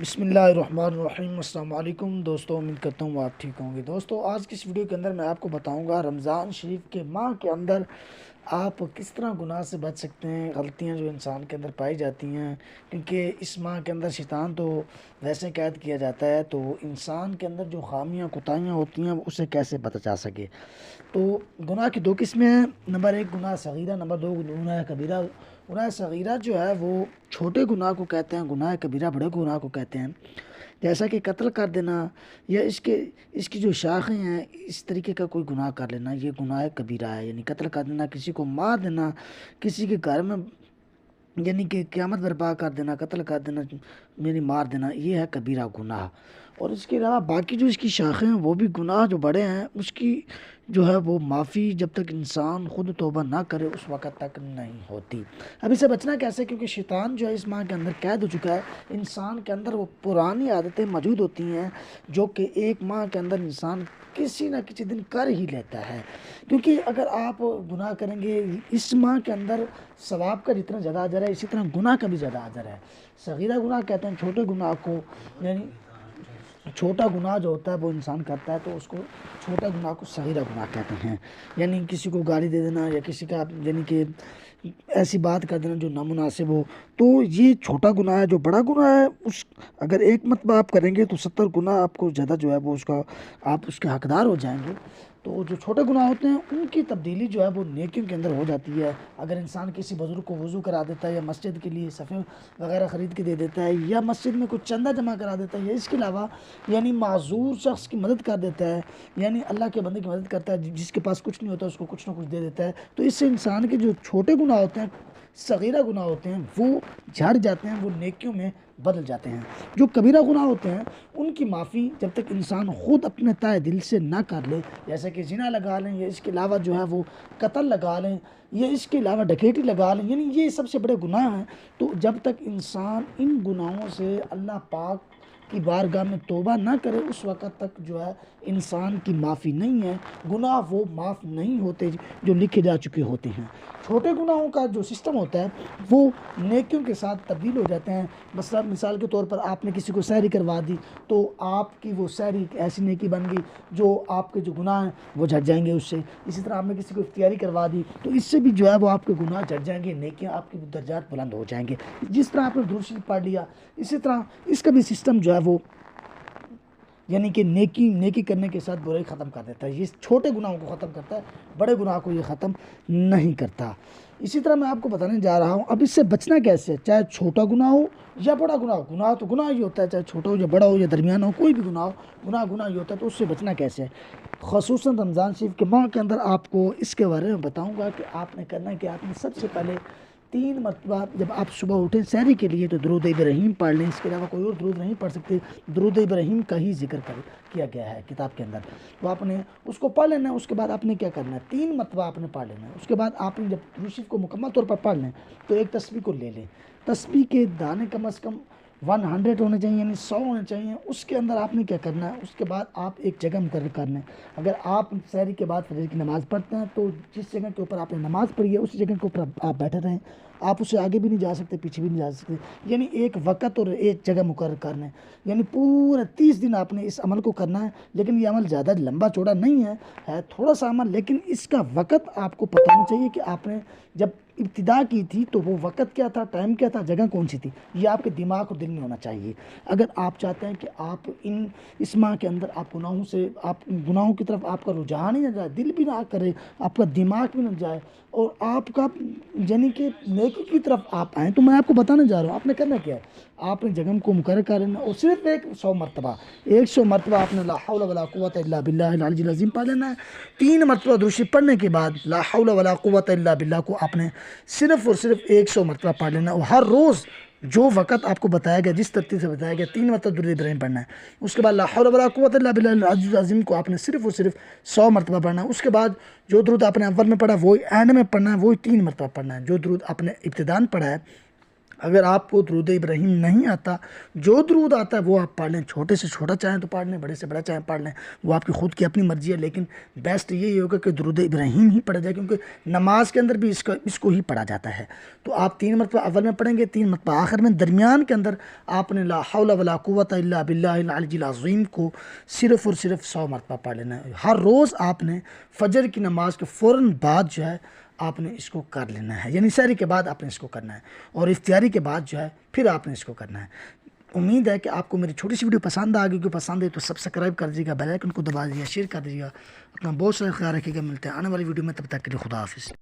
بسم اللہ الرحمن الرحیم۔ السلام علیکم دوستو، امید کرتا ہوں آپ ٹھیک ہوں گے۔ دوستو آج کی اس ویڈیو کے اندر میں آپ کو بتاؤں گا رمضان شریف کے ماہ کے اندر آپ کس طرح گناہ سے بچ سکتے ہیں، غلطیاں جو انسان کے اندر پائی جاتی ہیں، کیونکہ اس ماہ کے اندر شیطان تو ویسے قید کیا جاتا ہے، تو انسان کے اندر جو خامیاں کوتاہیاں ہوتی ہیں اسے کیسے بچا جا سکے۔ تو گناہ کی دو قسمیں ہیں، نمبر ایک گناہ صغیرہ، نمبر دو گناہ کبیرہ۔ گناہ صغیرہ جو ہے وہ چھوٹے گناہ کو کہتے ہیں، گناہ کبیرہ بڑے گناہ کو کہتے ہیں، جیسا کہ قتل کر دینا یا اس کی جو شاخیں ہیں اس طریقے کا کوئی گناہ کر لینا، یہ گناہ کبیرہ ہے۔ یعنی قتل کر دینا، کسی کو مار دینا، کسی کے گھر میں یعنی کہ قیامت برپا کر دینا، قتل کر دینا، یعنی مار دینا، یہ ہے کبیرہ گناہ۔ اور اس کے علاوہ باقی جو اس کی شاخیں ہیں وہ بھی گناہ جو بڑے ہیں، اس کی جو ہے وہ معافی جب تک انسان خود توبہ نہ کرے اس وقت تک نہیں ہوتی۔ اب اسے بچنا کیسے، کیونکہ شیطان جو ہے اس ماہ کے اندر قید ہو چکا ہے۔ انسان کے اندر وہ پرانی عادتیں موجود ہوتی ہیں جو کہ ایک ماہ کے اندر انسان کسی نہ کسی دن کر ہی لیتا ہے، کیونکہ اگر آپ گناہ کریں گے اس ماہ کے اندر ثواب کا جتنا زیادہ اجر ہے اسی طرح گناہ کا بھی زیادہ اجر ہے۔ صغیرہ گناہ کہتے ہیں چھوٹے گناہ کو، یعنی چھوٹا گناہ جو ہوتا ہے وہ انسان کرتا ہے تو اس کو چھوٹا گناہ کو صغیرہ گناہ کہتے ہیں۔ یعنی کسی کو گالی دے دینا یا کسی کا یعنی کہ ایسی بات کر دینا جو نامناسب ہو، تو یہ چھوٹا گناہ ہے۔ جو بڑا گناہ ہے اگر ایک مرتبہ آپ کریں گے تو 70 گناہ آپ کو زیادہ جو ہے وہ آپ اس کے حقدار ہو جائیں گے۔ تو جو چھوٹے گناہ ہوتے ہیں ان کی تبدیلی جو ہے وہ نیکیوں کے اندر ہو جاتی ہے۔ اگر انسان کسی بزرگ کو وضو کرا دیتا ہے یا مسجد کے لیے صفے وغیرہ خرید کے دے دیتا ہے یا مسجد میں کچھ چندہ جمع کرا دیتا ہے یا اس کے علاوہ یعنی معذور شخص کی مدد کر دیتا ہے، یعنی اللہ کے بندے کی مدد کرتا ہے، جس کے پاس کچھ نہیں ہوتا اس کو کچھ نہ کچھ دے دیتا ہے، تو اس سے انسان کے جو چھوٹے گناہ ہوتے ہیں، صغیرہ گناہ ہوتے ہیں، وہ جھڑ جاتے ہیں، وہ نیکیوں میں بدل جاتے ہیں۔ جو کبیرہ گناہ ہوتے ہیں ان کی معافی جب تک انسان خود اپنے تہہ دل سے نہ کر لے، جیسے کہ زنا لگا لیں یا اس کے علاوہ جو ہے وہ قتل لگا لیں یا اس کے علاوہ ڈکیٹی لگا لیں، یعنی یہ سب سے بڑے گناہ ہیں، تو جب تک انسان ان گناہوں سے اللہ پاک کی بارگاہ میں توبہ نہ کرے اس وقت تک جو ہے انسان کی معافی نہیں ہے، گناہ وہ معاف نہیں ہوتے جو لکھے جا چکے ہوتے ہیں۔ چھوٹے گناہوں کا جو سسٹم ہوتا ہے وہ نیکیوں کے ساتھ تبدیل ہو جاتے ہیں۔ مثال کے طور پر آپ نے کسی کو سحری کروا دی تو آپ کی وہ سحری ایسی نیکی بن گئی جو آپ کے جو گناہ ہیں وہ جھٹ جائیں گے اس سے۔ اسی طرح آپ نے کسی کو افطاری کروا دی تو اس سے بھی جو ہے وہ آپ کے گناہ جھٹ جائیں گے، نیکیاں آپ کے درجات بلند ہو جائیں گے۔ جس طرح آپ نے درود شریف پڑھ لیا، اسی طرح اس کا بھی سسٹم جو ہے وہ یعنی کہ نیکی کرنے کے ساتھ برائی ختم کر دیتا ہے۔ یہ چھوٹے گناہوں کو ختم کرتا ہے، بڑے گناہ کو یہ ختم نہیں کرتا۔ اسی طرح میں آپ کو بتانے جا رہا ہوں اب اس سے بچنا کیسے، چاہے چھوٹا گناہ ہو یا بڑا گناہ ہو۔ گناہ تو گناہ ہی ہوتا ہے، چاہے چھوٹا ہو یا بڑا ہو یا درمیانہ ہو، کوئی بھی گناہ ہو، گناہ ہی ہوتا ہے، تو اس سے بچنا کیسے ہے۔ خصوصاً رمضان شریف کے ماہ کے اندر آپ کو اس کے بارے میں بتاؤں گا کہ آپ نے کرنا ہے کہ آپ نے سب سے پہلے 3 مرتبہ جب آپ صبح اٹھیں سحری کے لیے تو درود ابراہیم پڑھ لیں، اس کے علاوہ کوئی اور درود نہیں پڑھ سکتے، درود ابراہیم کا ہی ذکر کیا گیا ہے کتاب کے اندر، تو آپ نے اس کو پڑھ لینا ہے۔ اس کے بعد آپ نے کیا کرنا ہے، 3 مرتبہ آپ نے پڑھ لینا ہے۔ اس کے بعد آپ نے جب درود شریف کو مکمل طور پر پڑھ لیں تو ایک تسبیح کو لے لیں، تسبیح کے دانے کم از کم 100 ہونے چاہیے، یعنی 100 ہونے چاہیے۔ اس کے اندر آپ نے کیا کرنا ہے، اس کے بعد آپ ایک جگہ مقرر کرنا ہے۔ اگر آپ سحری کے بعد فجر کی نماز پڑھتے ہیں تو جس جگہ کے اوپر آپ نے نماز پڑھی ہے اسی جگہ کے اوپر آپ بیٹھے رہیں، آپ اسے آگے بھی نہیں جا سکتے پیچھے بھی نہیں جا سکتے، یعنی ایک وقت اور ایک جگہ مقرر کرنا ہے۔ یعنی پورے 30 دن آپ نے اس عمل کو کرنا ہے، لیکن یہ عمل زیادہ لمبا چوڑا نہیں ہے تھوڑا سا عمل، لیکن اس کا وقت آپ کو پتہ ہونا چاہیے کہ آپ نے جب ابتدا کی تھی تو وہ وقت کیا تھا، ٹائم کیا تھا، جگہ کون سی تھی، یہ آپ کے دماغ اور دل میں ہونا چاہیے۔ اگر آپ چاہتے ہیں کہ آپ اس ماہ کے اندر آپ گناہوں کی طرف آپ کا رجحان ہی نہ جائے، دل بھی نہ کرے، آپ کا دماغ بھی نہ جائے اور آپ کا یعنی کہ نیکی کی طرف آپ آئیں، تو میں آپ کو بتانے جا رہا ہوں آپ نے کرنا کیا ہے۔ آپ نے جگہ کو مقرر کر لینا اور صرف 100 مرتبہ آپ نے لا حول ولا قوت الا باللہ العلی العظیم پڑھ لینا ہے۔ 3 مرتبہ درود شریف پڑھنے کے بعد لا حول ولا قوت الا باللہ کو آپ نے صرف اور صرف 100 مرتبہ پڑھ لینا، اور ہر روز جو وقت آپ کو بتایا گیا، جس ترتیب سے بتایا گیا 3 مرتبہ درود ابراہیم پڑھنا ہے۔ اس کے بعد لا حول ولا قوت الا باللہ العلی العظیم کو آپ نے صرف اور صرف 100 مرتبہ پڑھنا ہے۔ اس کے بعد جو درود آپ نے اول میں پڑھا وہی اینڈ میں پڑھنا ہے، وہی 3 مرتبہ پڑھنا ہے۔ جو درود آپ نے ابتداءً پڑھا ہے اگر آپ کو درود ابراہیم نہیں آتا، جو درود آتا ہے وہ آپ پڑھ لیں، چھوٹے سے چھوٹا چاہیں تو پڑھ لیں، بڑے سے بڑا چاہیں پڑھ لیں، وہ آپ کی خود کی اپنی مرضی ہے، لیکن بیسٹ یہی ہوگا کہ درود ابراہیم ہی پڑھا جائے، کیونکہ نماز کے اندر بھی اس کو ہی پڑھا جاتا ہے۔ تو آپ 3 مرتبہ اول میں پڑھیں گے، 3 مرتبہ آخر میں، درمیان کے اندر آپ نے لا حول ولا قوت الا باللہ العلی العظیم کو صرف اور صرف 100 مرتبہ پڑھ لینا ہے۔ ہر روز آپ نے فجر کی نماز کے فوراً بعد جو ہے آپ نے اس کو کر لینا ہے، یعنی سحری کے بعد آپ نے اس کو کرنا ہے، اور افطاری کے بعد جو ہے پھر آپ نے اس کو کرنا ہے۔ امید ہے کہ آپ کو میری چھوٹی سی ویڈیو پسند آ گئی، کہ پسند ہے تو سبسکرائب کر دیجیے گا، بیل آئکن کو دبا دیجیے گا، شیئر کر دیجیے گا، اپنا بہت سارا خیال رکھیے گا، ملتے ہیں آنے والی ویڈیو میں، تب تک کے لیے خدا حافظ۔